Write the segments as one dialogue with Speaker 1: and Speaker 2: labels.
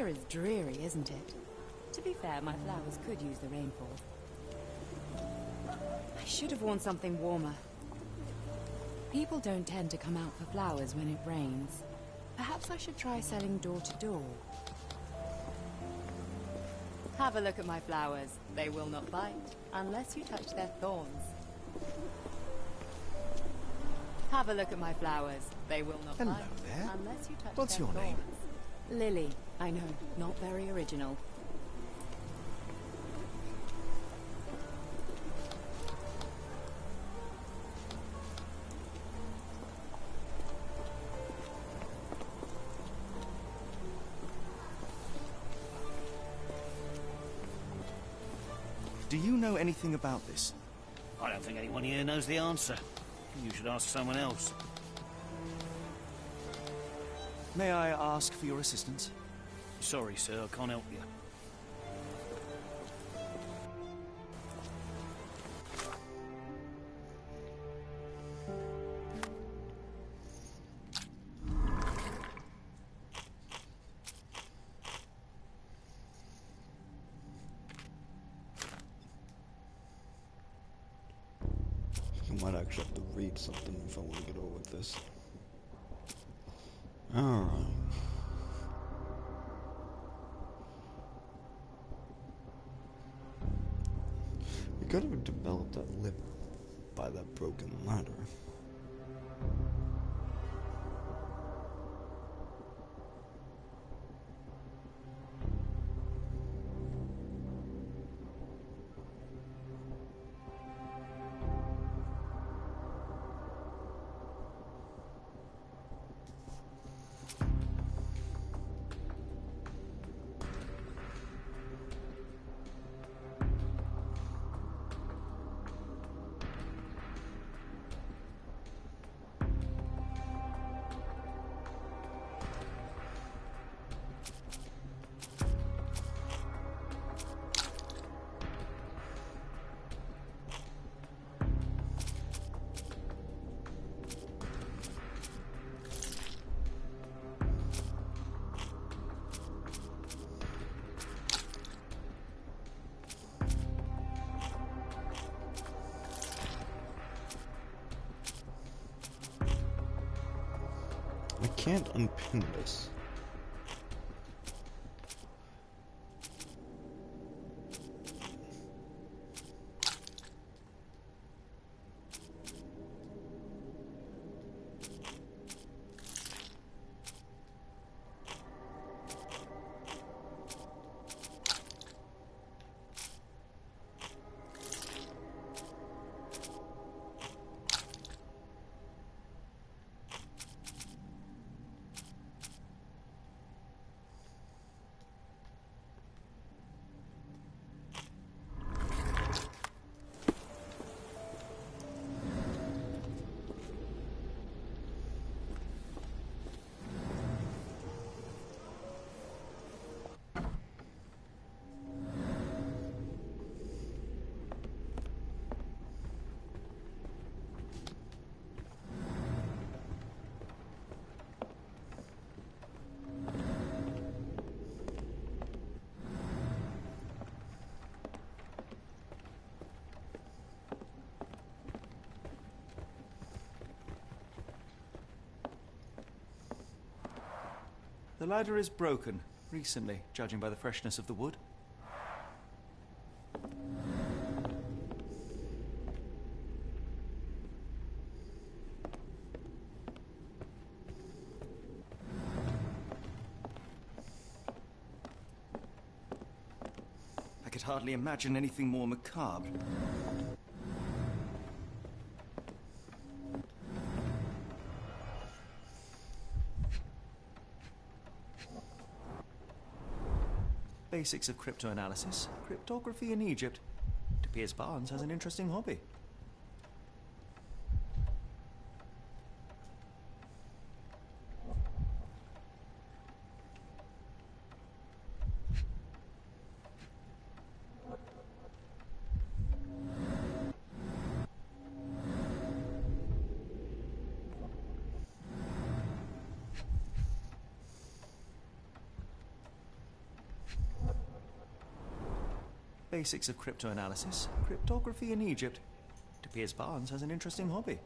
Speaker 1: weather is dreary, isn't it? To be fair, my flowers could use the rainfall. I should have worn something warmer. People don't tend to come out for flowers when it rains. Perhaps I should try selling door to door. Have a look at my flowers. They will not bite, unless you touch their thorns. Have a look at my flowers. They will not
Speaker 2: Hello
Speaker 1: bite,
Speaker 2: there.
Speaker 1: unless you touch
Speaker 2: What's
Speaker 1: their
Speaker 2: your name?
Speaker 1: thorns. Lily. I know, not very original.
Speaker 2: Do you know anything about this?
Speaker 3: I don't think anyone here knows the answer. You should ask someone else.
Speaker 2: May I ask for your assistance?
Speaker 3: Sorry, sir, I can't help you.
Speaker 4: I might actually have to read something if I want to get over with this. Alright. We could have developed that lip by that broken ladder. I can't unpin this.
Speaker 2: The ladder is broken, recently, judging by the freshness of the wood. I could hardly imagine anything more macabre. Basics of cryptoanalysis, cryptography in Egypt. It appears Barnes has an interesting hobby. Basics of cryptoanalysis, cryptography in Egypt. It appears Barnes has an interesting hobby.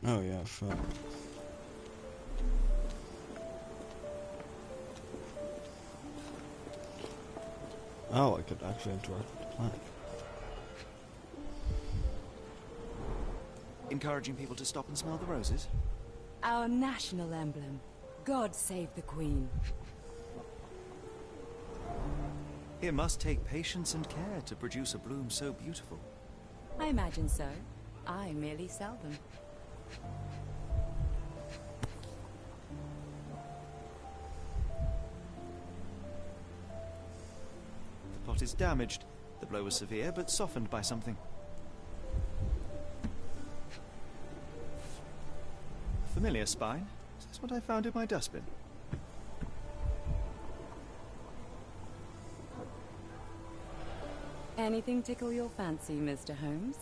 Speaker 4: Oh yeah, fuck. Oh, I could actually interact with the planet.
Speaker 2: Encouraging people to stop and smell the roses?
Speaker 1: Our national emblem. God save the Queen.
Speaker 2: It must take patience and care to produce a bloom so beautiful.
Speaker 1: I imagine so. I merely sell them.
Speaker 2: The plot is damaged. The blow was severe, but softened by something. Familiar spine? Is this what I found in my dustbin?
Speaker 1: Anything tickle your fancy, Mr. Holmes?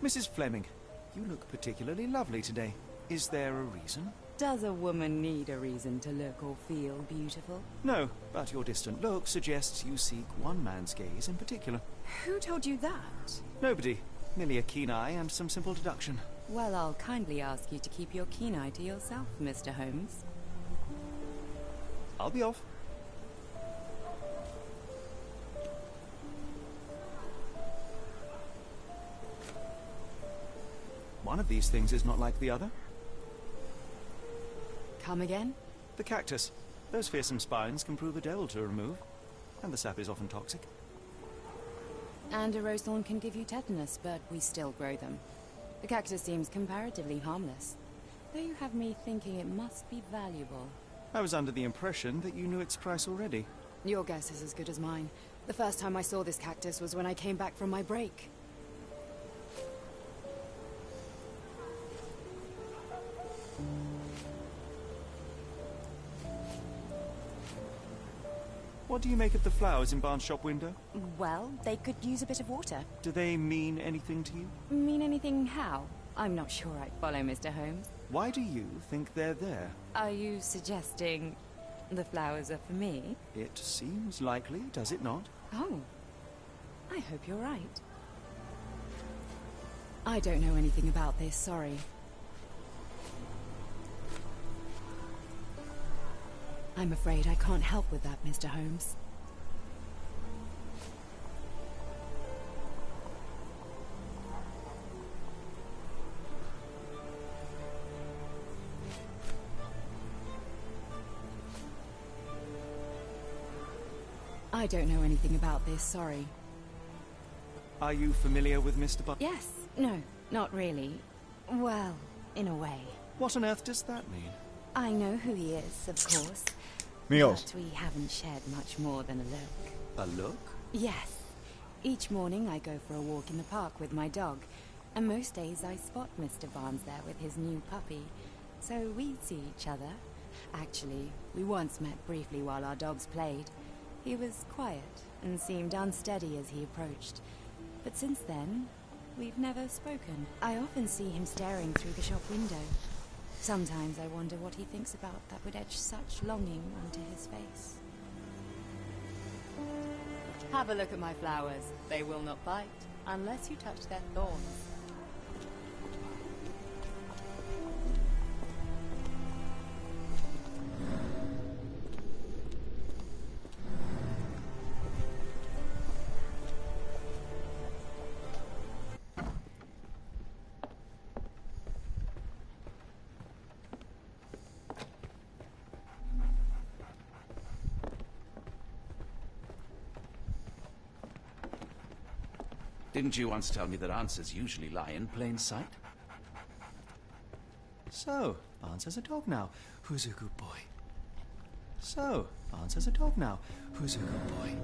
Speaker 2: Mrs. Fleming, you look particularly lovely today. Is there a reason?
Speaker 1: Does a woman need a reason to look or feel beautiful?
Speaker 2: No, but your distant look suggests you seek one man's gaze in particular.
Speaker 1: Who told you that?
Speaker 2: Nobody. Merely a keen eye and some simple deduction.
Speaker 1: Well, I'll kindly ask you to keep your keen eye to yourself, Mr. Holmes.
Speaker 2: I'll be off. One of these things is not like the other.
Speaker 1: Come again?
Speaker 2: The cactus. Those fearsome spines can prove a devil to remove. And the sap is often toxic.
Speaker 1: And a rose thorn can give you tetanus, but we still grow them. The cactus seems comparatively harmless, though you have me thinking it must be valuable.
Speaker 2: I was under the impression that you knew its price already.
Speaker 1: Your guess is as good as mine. The first time I saw this cactus was when I came back from my break.
Speaker 2: What do you make of the flowers in Barnes' shop window?
Speaker 1: Well, they could use a bit of water.
Speaker 2: Do they mean anything to you?
Speaker 1: Mean anything how? I'm not sure I follow, Mr. Holmes.
Speaker 2: Why do you think they're there?
Speaker 1: Are you suggesting the flowers are for me?
Speaker 2: It seems likely, does it not?
Speaker 1: Oh, I hope you're right. I don't know anything about this, sorry. I'm afraid I can't help with that, Mr. Holmes. I don't know anything about this, sorry.
Speaker 2: Are you familiar with Mr.
Speaker 1: Yes, no, not really. Well, in a way.
Speaker 2: What on earth does that mean?
Speaker 1: I know who he is, of course.
Speaker 4: Meals.
Speaker 1: But we haven't shared much more than a look.
Speaker 2: A look?
Speaker 1: Yes. Each morning I go for a walk in the park with my dog, and most days I spot Mr. Barnes there with his new puppy. So we see each other. Actually, we once met briefly while our dogs played. He was quiet and seemed unsteady as he approached. But since then, we've never spoken. I often see him staring through the shop window. Sometimes I wonder what he thinks about that would etch such longing onto his face. Have a look at my flowers. They will not bite, unless you touch their thorns.
Speaker 5: Didn't you once tell me that answers usually lie in plain sight?
Speaker 2: So, Barnes has a dog now. Who's a good boy? So, Barnes has a dog now. Who's a good boy?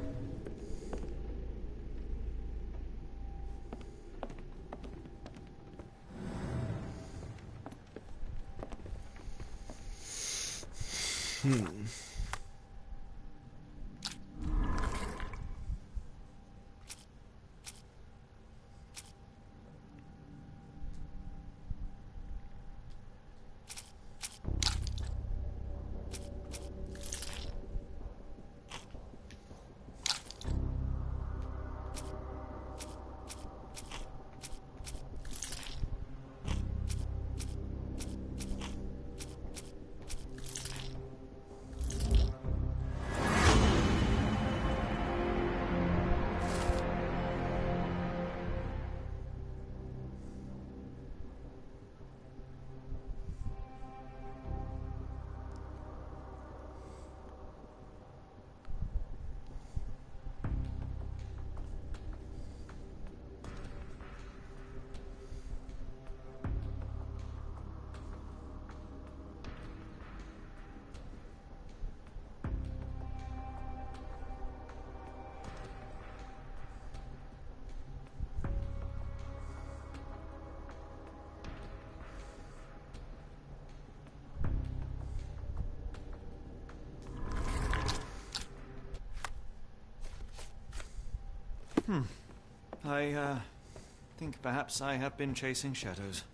Speaker 2: Think perhaps I have been chasing shadows.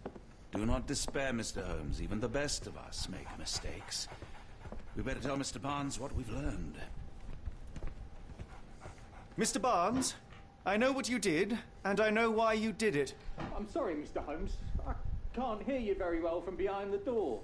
Speaker 5: Do not despair, Mr. Holmes. Even the best of us make mistakes. We better tell Mr. Barnes what we've learned.
Speaker 2: Mr. Barnes, I know what you did, and I know why you did it.
Speaker 6: I'm sorry, Mr. Holmes. I can't hear you very well from behind the door.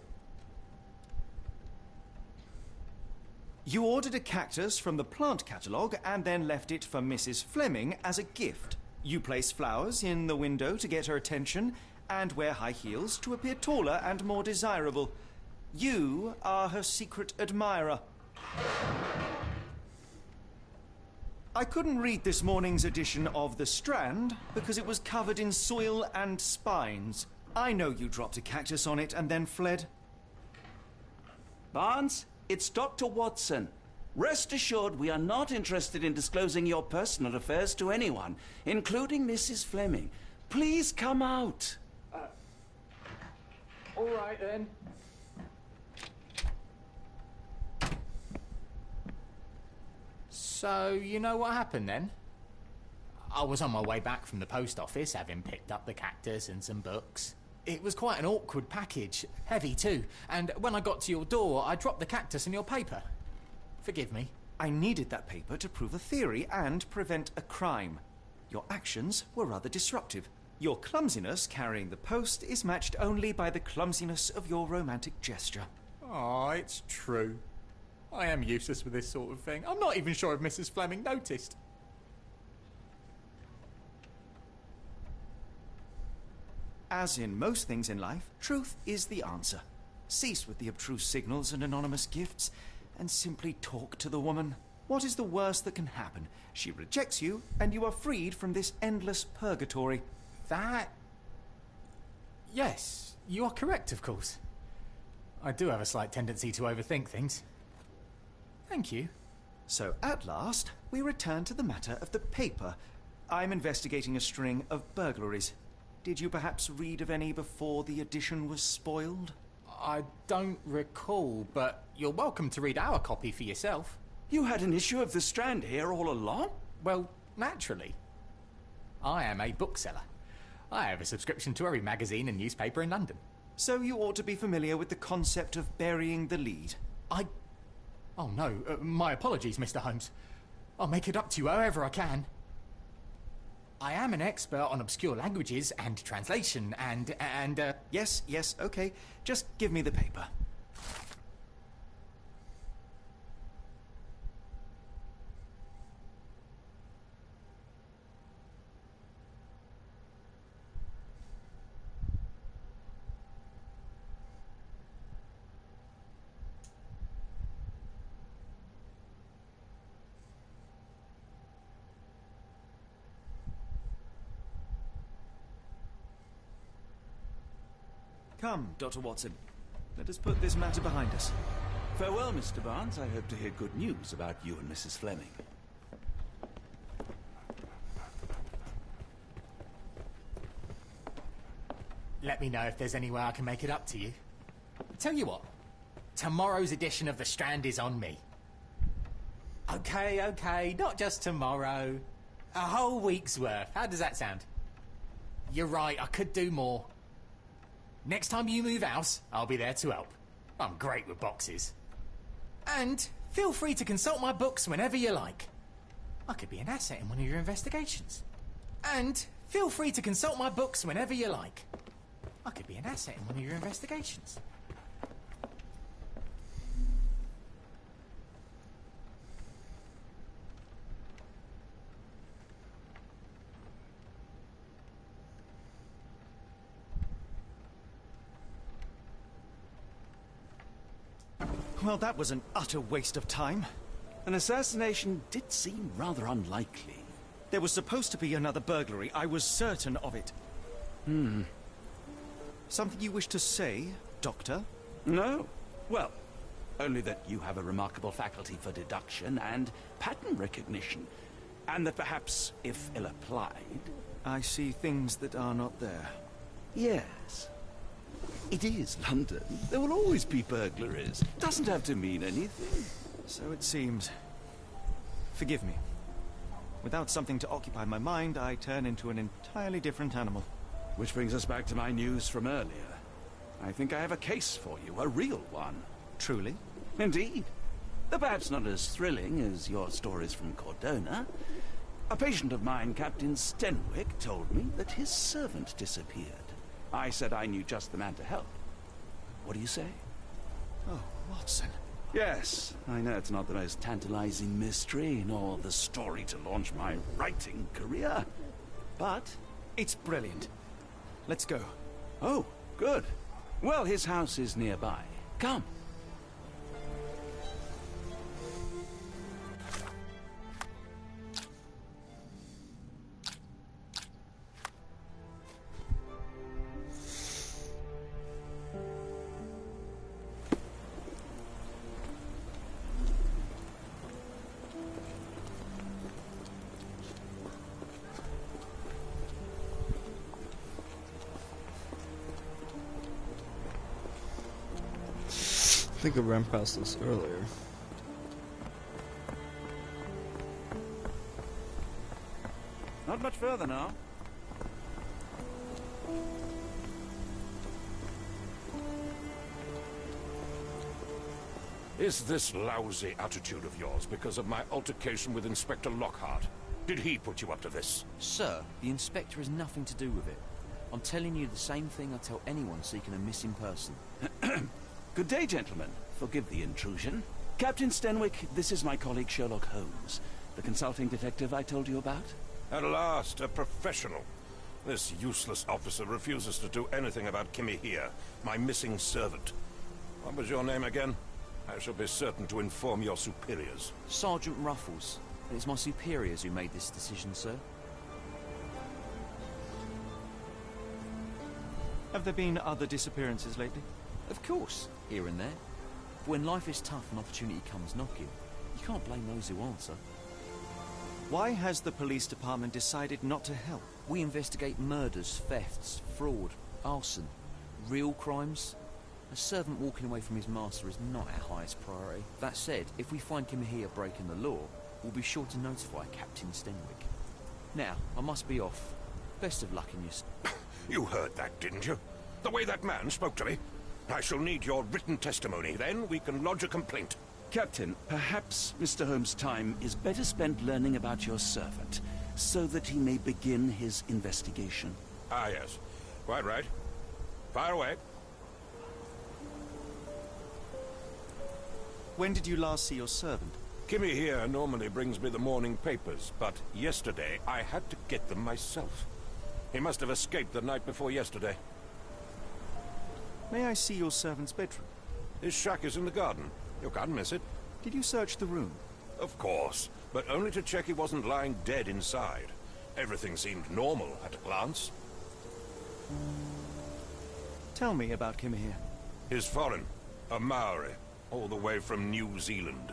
Speaker 2: You ordered a cactus from the plant catalogue and then left it for Mrs. Fleming as a gift. You place flowers in the window to get her attention and wear high heels to appear taller and more desirable. You are her secret admirer. I couldn't read this morning's edition of The Strand because it was covered in soil and spines. I know you dropped a cactus on it and then fled.
Speaker 5: Barnes, it's Dr. Watson. Rest assured we are not interested in disclosing your personal affairs to anyone, including Mrs. Fleming. Please come out.
Speaker 6: All right, then.
Speaker 7: So, you know what happened then? I was on my way back from the post office, having picked up the cactus and some books. It was quite an awkward package, heavy too, and when I got to your door, I dropped the cactus in your paper. Forgive me.
Speaker 2: I needed that paper to prove a theory and prevent a crime. Your actions were rather disruptive. Your clumsiness carrying the post is matched only by the clumsiness of your romantic gesture.
Speaker 7: Oh, it's true. I am useless with this sort of thing. I'm not even sure if Mrs. Fleming noticed.
Speaker 2: As in most things in life, truth is the answer. Cease with the abstruse signals and anonymous gifts, and simply talk to the woman. What is the worst that can happen? She rejects you, and you are freed from this endless purgatory.
Speaker 7: That... Yes, you are correct, of course. I do have a slight tendency to overthink things. Thank you.
Speaker 2: So, at last, we return to the matter of the paper. I'm investigating a string of burglaries. Did you perhaps read of any before the edition was spoiled?
Speaker 7: I don't recall, but you're welcome to read our copy for yourself.
Speaker 5: You had an issue of The Strand here all along?
Speaker 7: Well, naturally. I am a bookseller. I have a subscription to every magazine and newspaper in London.
Speaker 2: So you ought to be familiar with the concept of burying the lead.
Speaker 7: Oh no, my apologies, Mr. Holmes. I'll make it up to you however I can. I am an expert on obscure languages and translation and
Speaker 2: Yes, okay. Just give me the paper. Come, Dr. Watson. Let us put this matter behind us.
Speaker 5: Farewell, Mr. Barnes. I hope to hear good news about you and Mrs. Fleming.
Speaker 7: let me know if there's any way I can make it up to you. Tell you what, tomorrow's edition of The Strand is on me. Okay, not just tomorrow. A whole week's worth. How does that sound? You're right, I could do more. Next time you move house, I'll be there to help. I'm great with boxes. And feel free to consult my books whenever you like. I could be an asset in one of your investigations. And feel free to consult my books whenever you like. I could be an asset in one of your investigations.
Speaker 2: Well, that was an utter waste of time.
Speaker 5: An assassination did seem rather unlikely.
Speaker 2: There was supposed to be another burglary. I was certain of it. Something you wish to say, Doctor?
Speaker 5: No. Well, only that you have a remarkable faculty for deduction and pattern recognition. And that perhaps, if ill-applied...
Speaker 2: I see things that are not there.
Speaker 5: Yes. It is London. There will always be burglaries. Doesn't have to mean anything.
Speaker 2: So it seems. Forgive me. Without something to occupy my mind, I turn into an entirely different animal.
Speaker 5: Which brings us back to my news from earlier. I think I have a case for you, a real one.
Speaker 2: Truly?
Speaker 5: Indeed. Though perhaps not as thrilling as your stories from Cordona. A patient of mine, Captain Stenwick, told me that his servant disappeared. I said I knew just the man to help. What do you say?
Speaker 2: Oh, Watson.
Speaker 5: Yes, I know it's not the most tantalizing mystery, nor the story to launch my writing career. But...
Speaker 2: It's brilliant. Let's go.
Speaker 5: Oh, good. Well, his house is nearby. Come.
Speaker 4: I think I ran past this earlier.
Speaker 5: Not much further now.
Speaker 8: Is this lousy attitude of yours because of my altercation with Inspector Lockhart? Did he put you up to this?
Speaker 9: Sir, the Inspector has nothing to do with it. I'm telling you the same thing I tell anyone seeking a missing person.
Speaker 5: Good day, gentlemen. Forgive the intrusion. Captain Stenwick, this is my colleague Sherlock Holmes, the consulting detective I told you about.
Speaker 8: At last, a professional. This useless officer refuses to do anything about Kimmy here, my missing servant. What was your name again? I shall be certain to inform your superiors.
Speaker 9: Sergeant Ruffles. It's my superiors who made this decision, sir.
Speaker 2: Have there been other disappearances lately?
Speaker 9: Of course, here and there. But when life is tough and opportunity comes knocking, you can't blame those who answer.
Speaker 2: Why has the police department decided not to help?
Speaker 9: We investigate murders, thefts, fraud, arson, real crimes. A servant walking away from his master is not our highest priority. That said, if we find Kimahia breaking the law, we'll be sure to notify Captain Stenwick. Now, I must be off. Best of luck in your...
Speaker 8: You heard that, didn't you? The way that man spoke to me. I shall need your written testimony. Then we can lodge a complaint.
Speaker 5: Captain, perhaps Mr. Holmes' time is better spent learning about your servant, so that he may begin his investigation.
Speaker 8: Ah, yes. Quite right. Fire away.
Speaker 2: When did you last see your servant?
Speaker 8: Kimmy here normally brings me the morning papers, but yesterday I had to get them myself. He must have escaped the night before yesterday.
Speaker 2: May I see your servant's bedroom?
Speaker 8: His shack is in the garden. You can't miss it.
Speaker 2: Did you search the room?
Speaker 8: Of course, but only to check he wasn't lying dead inside. Everything seemed normal at a glance.
Speaker 2: Tell me about Kimahia.
Speaker 8: He's foreign, a Maori, all the way from New Zealand.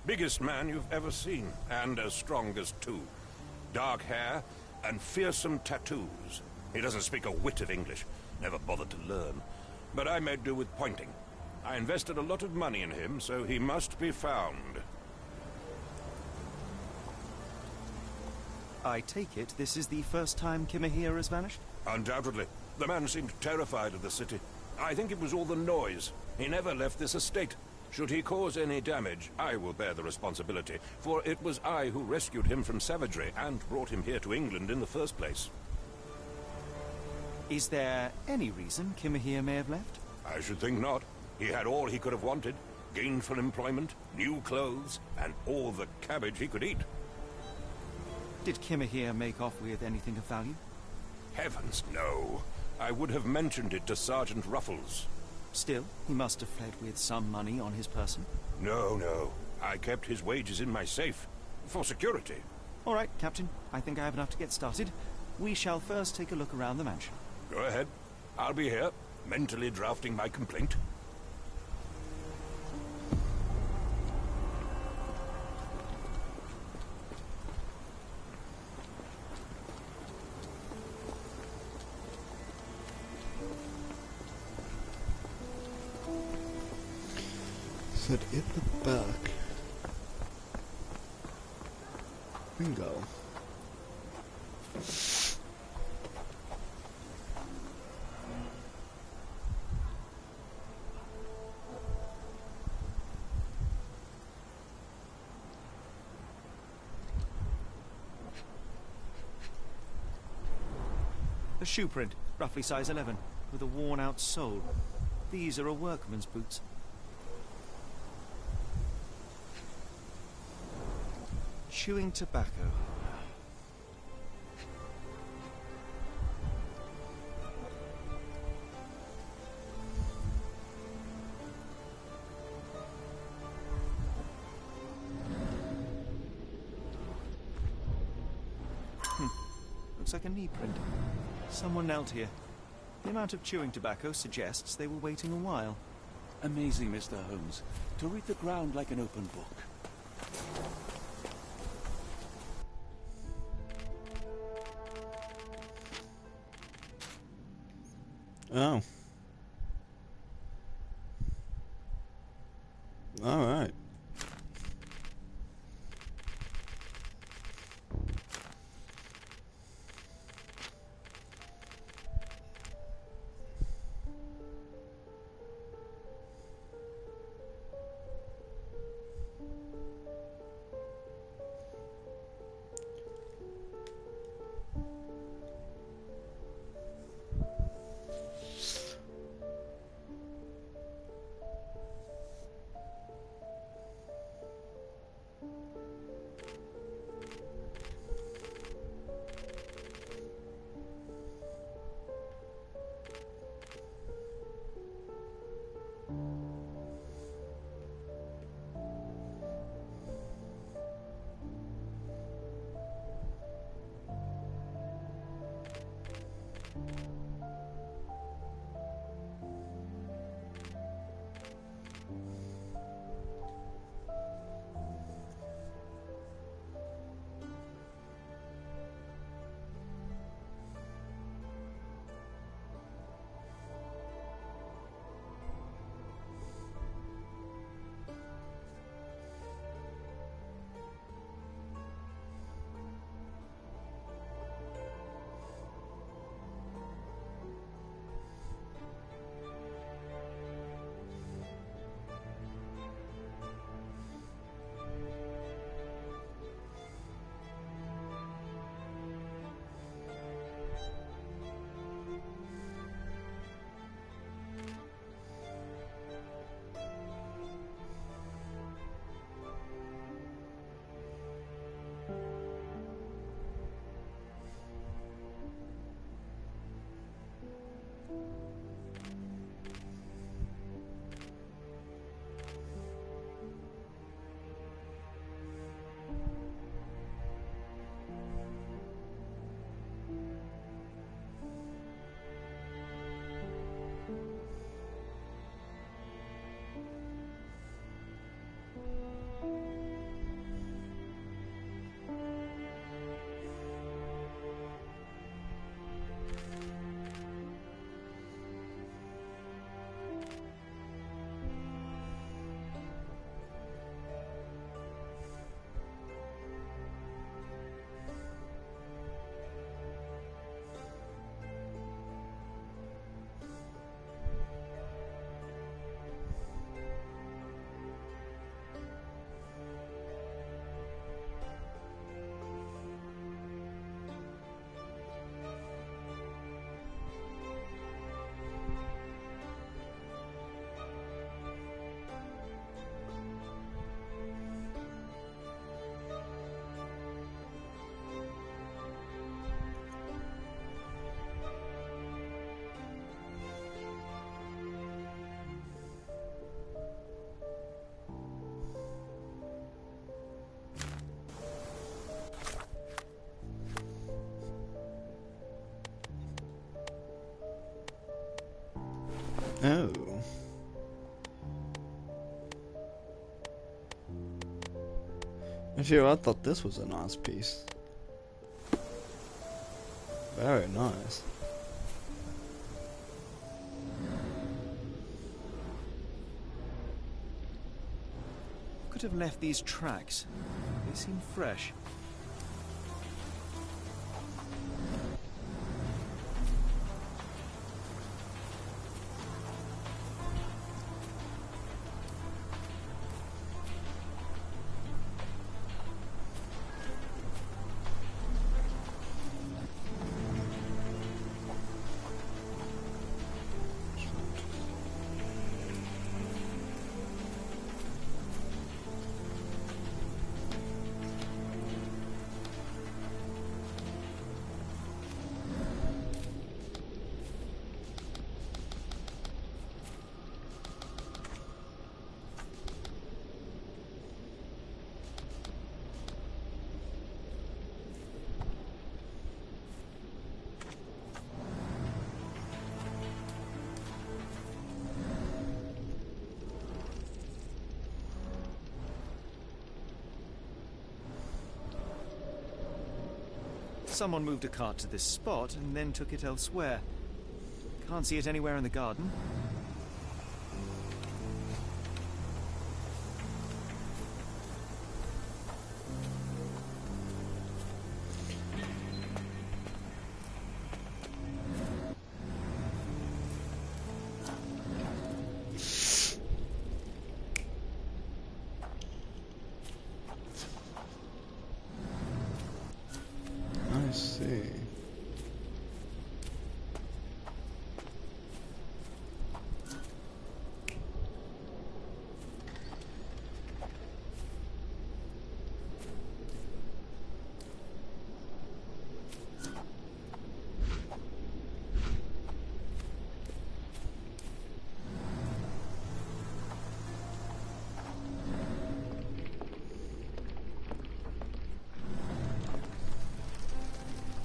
Speaker 8: Biggest man you've ever seen, and as strong as two. Dark hair and fearsome tattoos. He doesn't speak a whit of English, never bothered to learn. But I made do with pointing. I invested a lot of money in him, so he must be found.
Speaker 2: I take it this is the first time Kimahia has vanished?
Speaker 8: Undoubtedly. The man seemed terrified of the city. I think it was all the noise. He never left this estate. Should he cause any damage, I will bear the responsibility, for it was I who rescued him from savagery and brought him here to England in the first place.
Speaker 2: Is there any reason Kimahia may have left?
Speaker 8: I should think not. He had all he could have wanted. Gainful employment, new clothes, and all the cabbage he could eat.
Speaker 2: Did Kimahia make off with anything of value?
Speaker 8: Heavens, no. I would have mentioned it to Sergeant Ruffles.
Speaker 2: Still, he must have fled with some money on his person.
Speaker 8: No. I kept his wages in my safe. For security.
Speaker 2: All right, Captain. I think I have enough to get started. We shall first take a look around the mansion.
Speaker 8: Go ahead. I'll be here, mentally drafting my complaint.
Speaker 4: Said in the back. Bingo.
Speaker 2: A shoe print, roughly size 11, with a worn-out sole. These are a workman's boots. Chewing tobacco. Looks like a knee print. Someone knelt here. The amount of chewing tobacco suggests they were waiting a while.
Speaker 5: Amazing, Mr. Holmes. To read the ground like an open book.
Speaker 4: Oh. Alright. Oh. Actually, I thought this was a nice piece. Very nice.
Speaker 2: Could have left these tracks. They seem fresh. Someone moved a cart to this spot and then took it elsewhere. Can't see it anywhere in the garden.
Speaker 4: I see.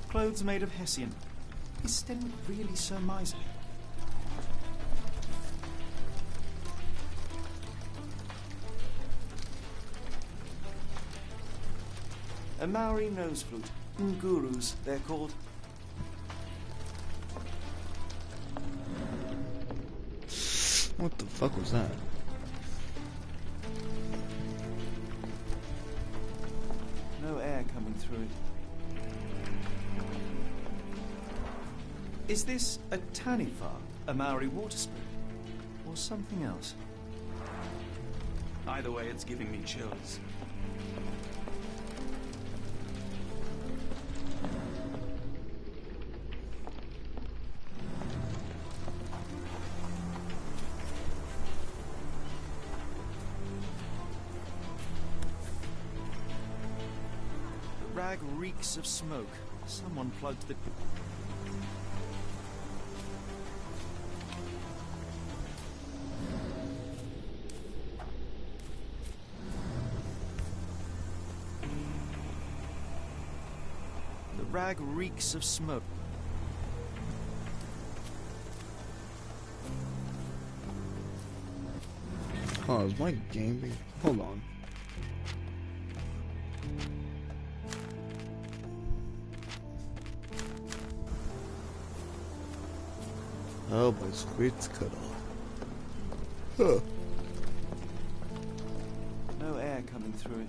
Speaker 2: Clothes made of Hessian. Is Stenwick really so miserly? A Maori nose flute. Ngurus, they're called.
Speaker 4: What the fuck was that?
Speaker 2: No air coming through it. Is this a taniwha, a Maori water spirit, or something else?
Speaker 5: Either way, it's giving me chills.
Speaker 2: The rag reeks of smoke. Someone plugged the... The rag reeks of smoke.
Speaker 4: Oh, is my game being... Hold on. Oh, my screen's cut off. Huh.
Speaker 2: No air coming through it.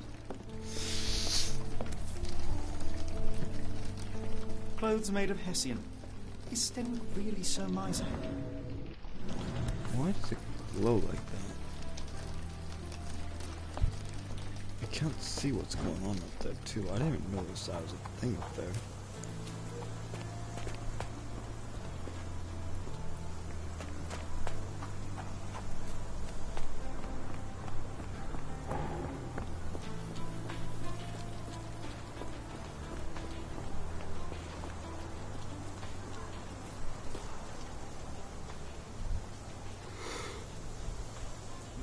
Speaker 2: Clothes made of Hessian. Is Stenwick really so miserly?
Speaker 4: Why does it glow like that? I can't see what's going on up there, too. I didn't even notice that was a thing up there.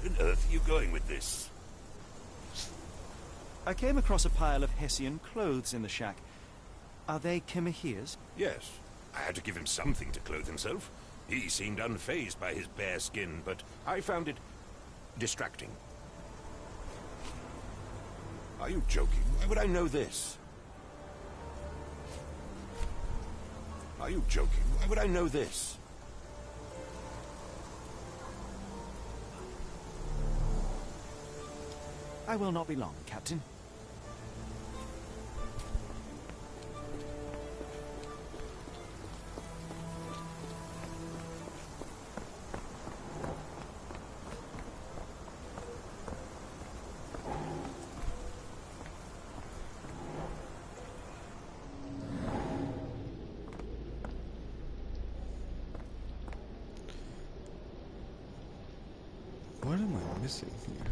Speaker 8: Where on earth are you going with this?
Speaker 2: I came across a pile of Hessian clothes in the shack. Are they Kimahia's?
Speaker 8: Yes. I had to give him something to clothe himself. He seemed unfazed by his bare skin, but I found it distracting. Are you joking? Why would I know this? Are you joking? Why would I know this?
Speaker 2: I will not be long, Captain.
Speaker 4: What am I missing here?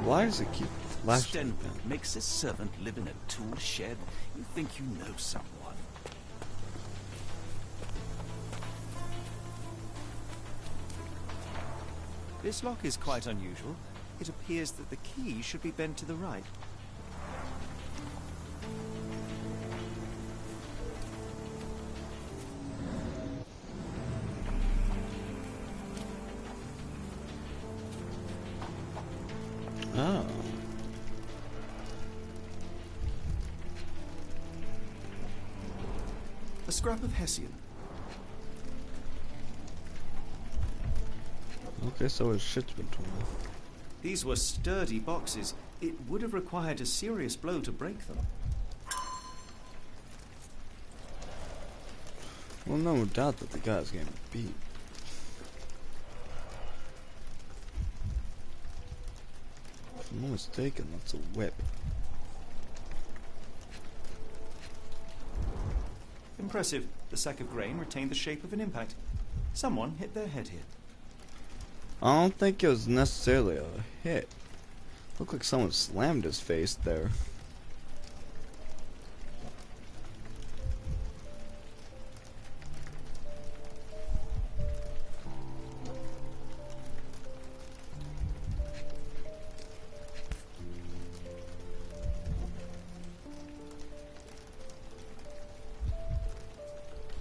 Speaker 4: Why does it keep flashing?
Speaker 5: Stenwick makes his servant live in a tool shed. You think you know someone.
Speaker 2: This lock is quite unusual. It appears that the key should be bent to the right.
Speaker 4: Oh.
Speaker 2: scrap of Hessian.
Speaker 4: Okay, so his shit's been torn.
Speaker 2: These were sturdy boxes. It would have required a serious blow to break them.
Speaker 4: Well, no doubt that the guy's getting beat. If I'm not mistaken, that's a whip.
Speaker 2: Impressive. The sack of grain retained the shape of an impact. Someone hit their head here.
Speaker 4: I don't think it was necessarily a hit. Looked like someone slammed his face there.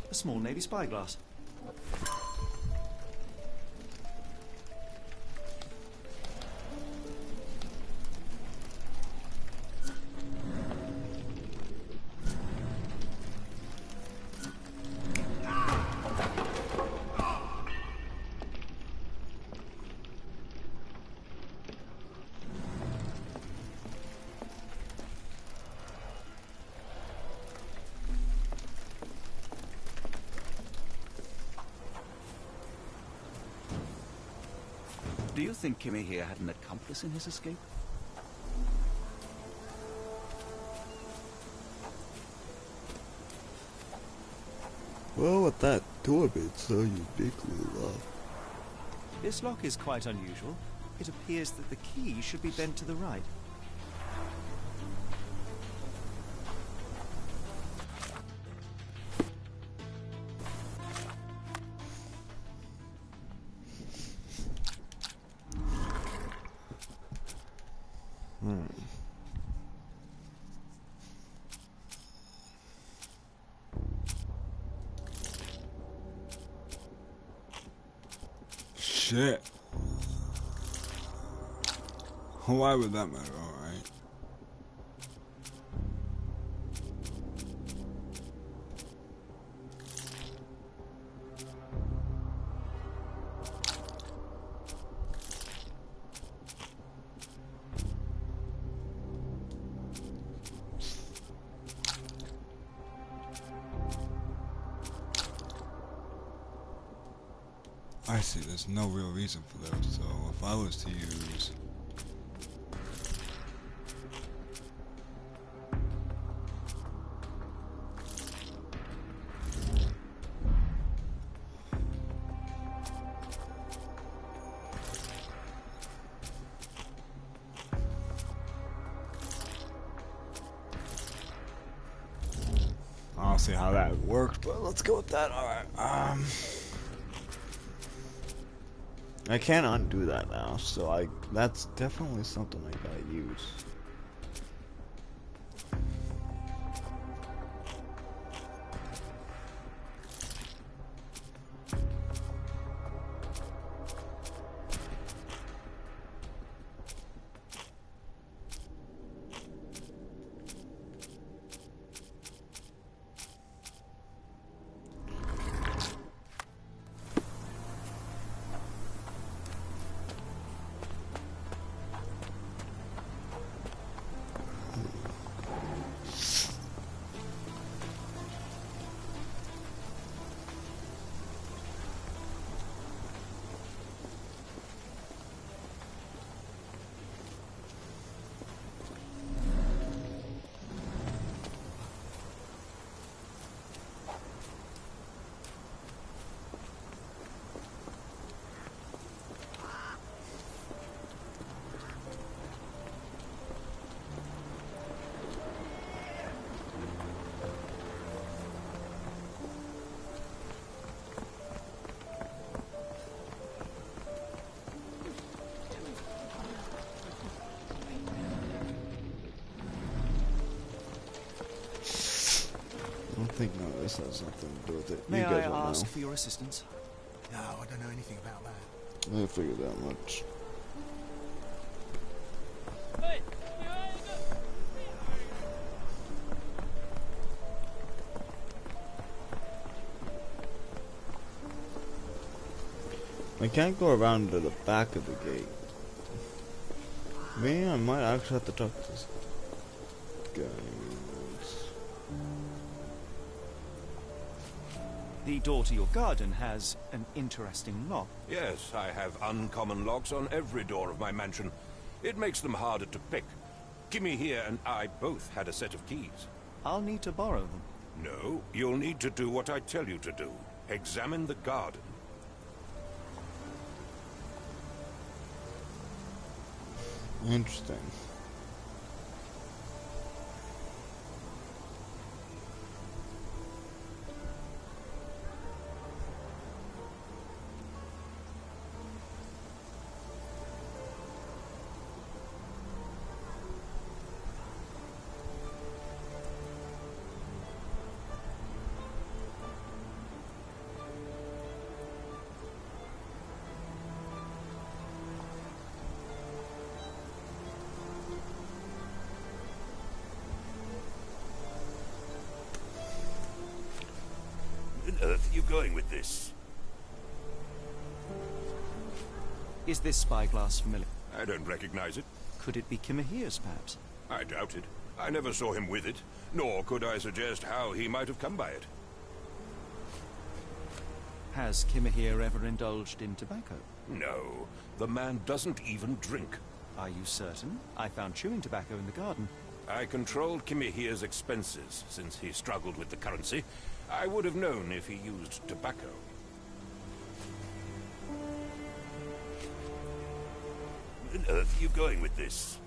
Speaker 2: A small navy spyglass.
Speaker 5: Do you think Kimmy here had an accomplice in his escape?
Speaker 4: Well, with that door being so uniquely locked.
Speaker 2: This lock is quite unusual. It appears that the key should be bent to the right.
Speaker 4: Shit. Why would that matter? Alright. I see, there's no real reason for those, so if I was to use... I don't see how that worked, but let's go with that. Alright, I can't undo that now, so that's definitely something I gotta use. I don't think none of this has something to do with it.
Speaker 2: May
Speaker 4: you guys
Speaker 2: I
Speaker 4: will
Speaker 2: ask
Speaker 4: know.
Speaker 2: for your assistance?
Speaker 10: No, I don't know anything about that.
Speaker 4: I figured that much. I can't go around to the back of the gate. Maybe I might actually have to talk to this guy.
Speaker 2: The door to your garden has an interesting lock.
Speaker 8: Yes, I have uncommon locks on every door of my mansion. It makes them harder to pick. Kimmy here and I both had a set of keys.
Speaker 2: I'll need to borrow them.
Speaker 8: No, you'll need to do what I tell you to do. Examine the garden.
Speaker 4: Interesting.
Speaker 8: Where on earth are you going with this?
Speaker 2: Is this spyglass familiar?
Speaker 8: I don't recognize it.
Speaker 2: Could it be Kimahir's, perhaps?
Speaker 8: I doubt it. I never saw him with it, nor could I suggest how he might have come by it.
Speaker 2: Has Kimahir ever indulged in tobacco?
Speaker 8: No, the man doesn't even drink.
Speaker 2: Are you certain? I found chewing tobacco in the garden.
Speaker 8: I controlled Kimahir's expenses since he struggled with the currency. I would have known if he used tobacco. Where on earth are you going with this?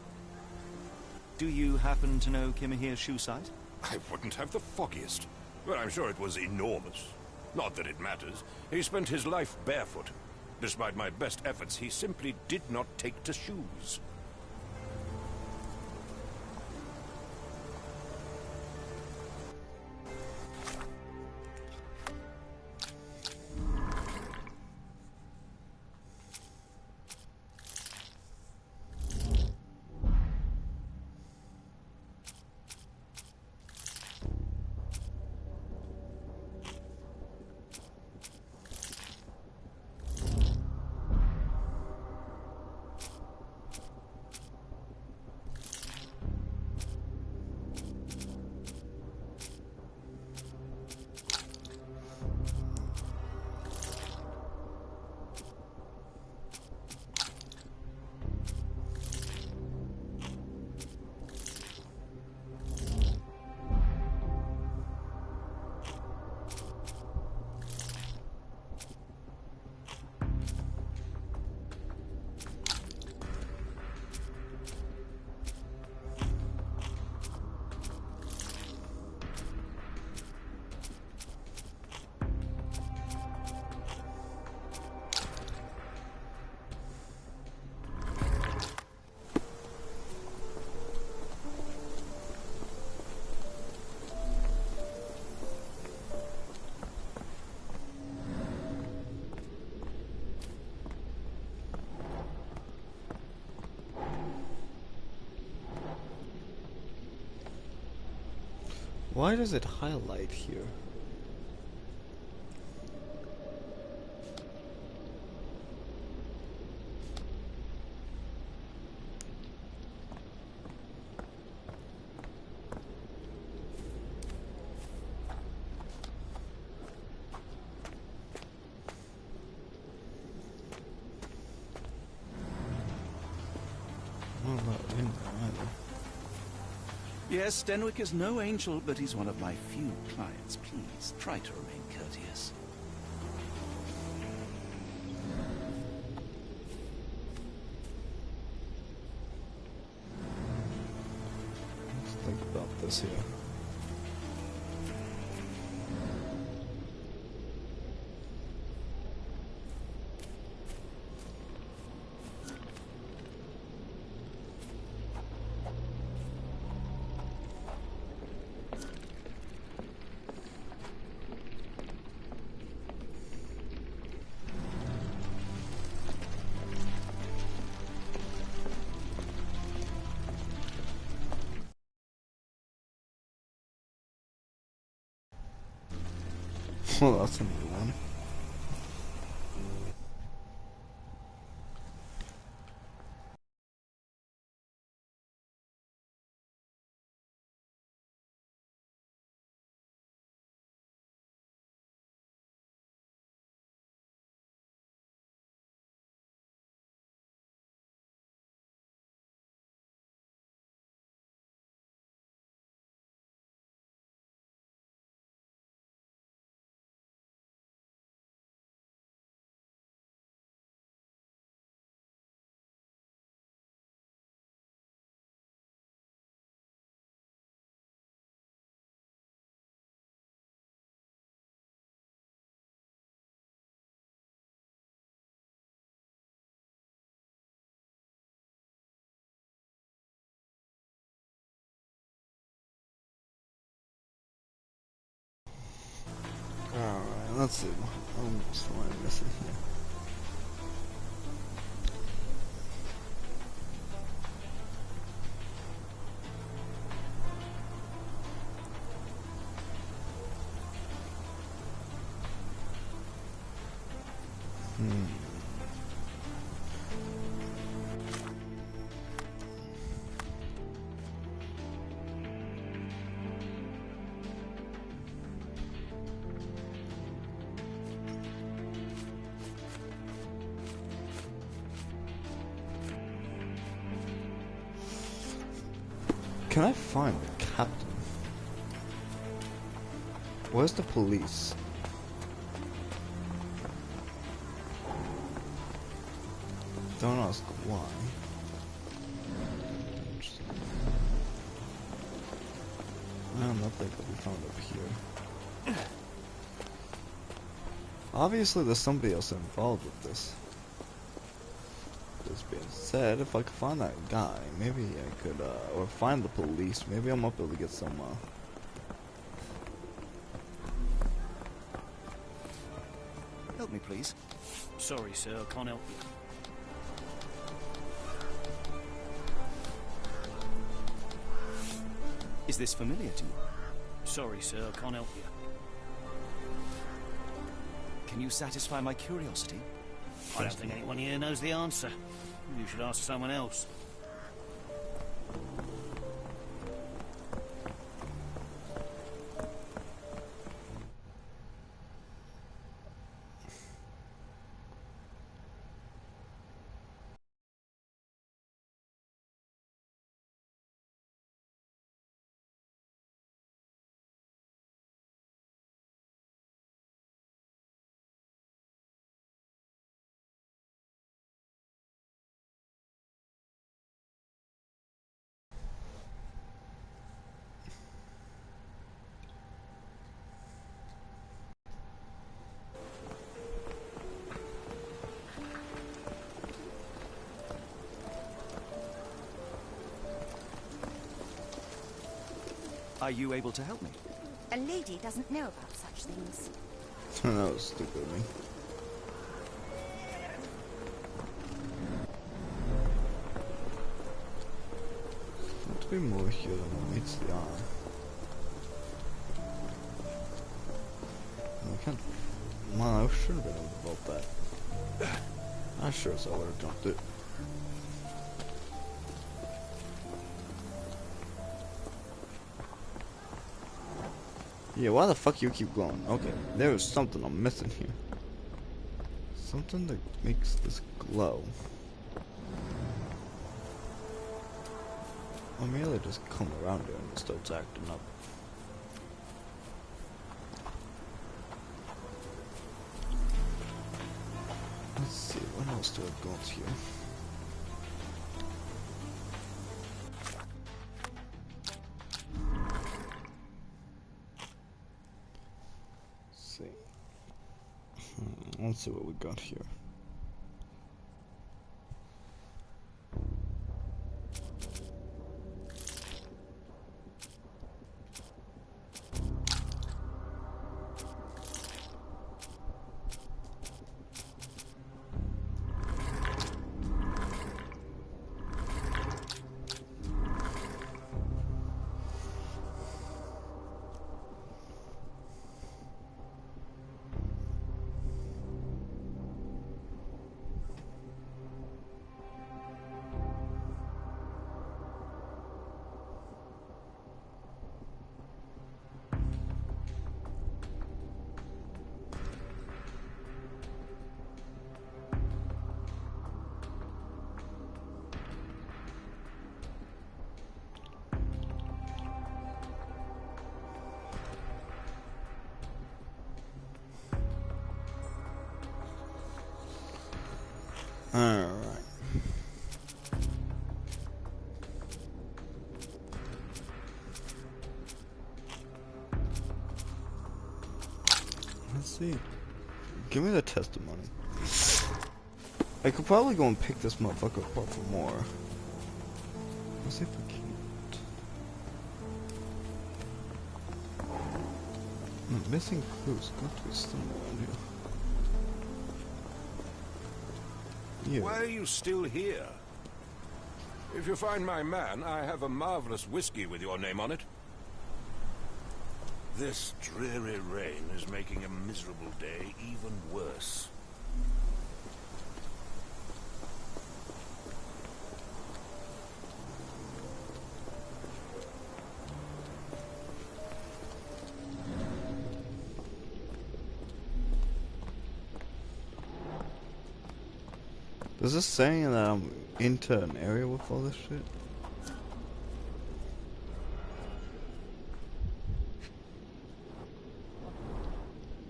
Speaker 2: Do you happen to know Kimahir's shoe size?
Speaker 8: I wouldn't have the foggiest. But I'm sure it was enormous. Not that it matters. He spent his life barefoot. Despite my best efforts, he simply did not take to shoes.
Speaker 4: Why does it highlight here? Not that window either.
Speaker 5: Yes, Stenwick is no angel, but he's one of my few clients. Please, try to remain courteous.
Speaker 4: Let's think about this here. Well, that's a new one. Let's see. What's the line missing here? Can I find the captain? Where's the police? Don't ask why. Nothing can be found up here. Obviously there's somebody else involved with this. This being said, if I could find that guy, maybe I could, or find the police, maybe I might be able to get some,
Speaker 2: Help me, please.
Speaker 3: Sorry, sir, I can't help you.
Speaker 2: Is this familiar to you?
Speaker 3: Sorry, sir, I can't help you.
Speaker 2: Can you satisfy my curiosity?
Speaker 3: I don't think anyone here knows the answer. You should ask someone else.
Speaker 2: Are you able to help me?
Speaker 11: A lady doesn't know about such things.
Speaker 4: that was stupid of me. Seems to be more here than what meets the eye. I can't. Man, I should have been about that. I sure as I would have jumped it. Yeah, why the fuck you keep glowing? Okay, there is something I'm missing here. Something that makes this glow. Or merely just come around here and it starts acting up. Let's see, what else do I got here? Let's see what we got here. Alright. Let's see. Give me the testimony. I could probably go and pick this motherfucker apart for more. Let's see if I can. Missing clues. Got to be somewhere around here. Yeah.
Speaker 8: Why are you still here? If you find my man, I have a marvelous whiskey with your name on it. This dreary rain is making a miserable day even worse.
Speaker 4: Does this saying that I'm into an area with all this shit?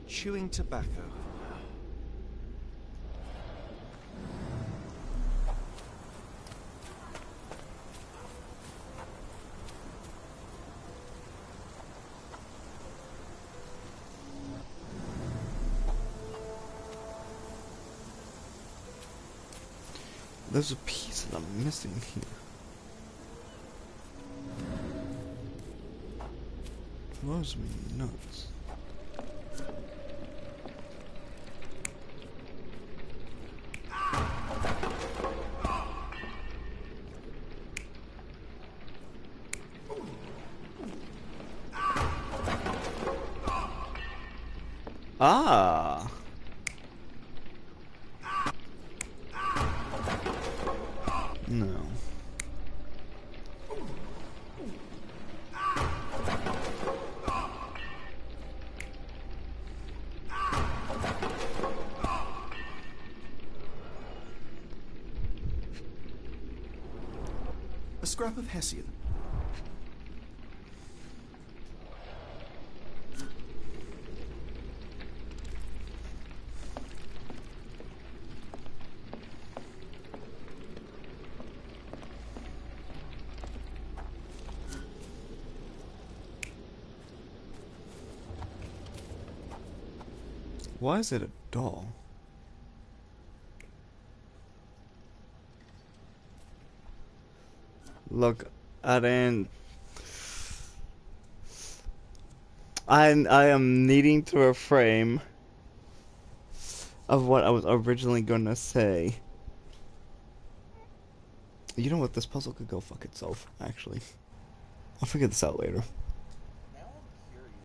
Speaker 2: Chewing tobacco.
Speaker 4: There's a piece that I'm missing here. Drives me nuts. Ah. No.
Speaker 2: A scrap of Hessian.
Speaker 4: Why is it a doll? Look, I didn't. I am needing to refrain of what I was originally gonna say. You know what? This puzzle could go fuck itself, actually. I'll figure this out later.